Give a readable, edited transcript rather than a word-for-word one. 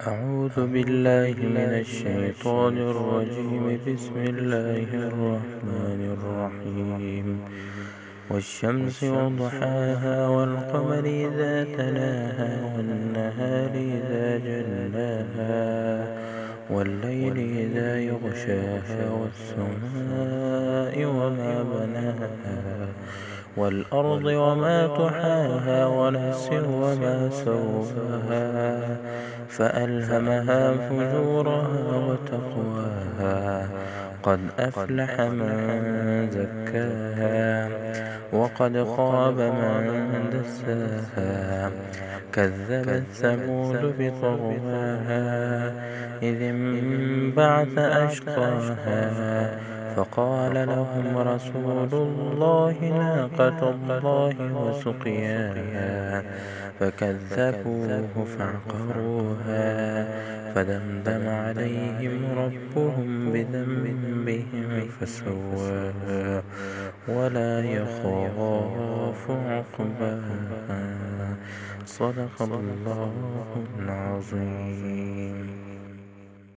أعوذ بالله من الشيطان الرجيم. بسم الله الرحمن الرحيم. والشمس وضحاها والقمر إذا تلاها والنهار إذا جلاها والليل إذا يغشاها والسماء وما بناها والأرض وما طحاها ونفس وما سواها فألهمها فجورها وتقواها قد أفلح من زكاها وقد خاب من دساها كذبت ثمود بطغواها إذ انبعث أشقاها فقال لهم رسول الله ناقة الله وسقياها فكذبوه فعقروها فدمدم عليهم ربهم بذنبهم فسواها ولا يخاف عقباها. صدق الله العظيم.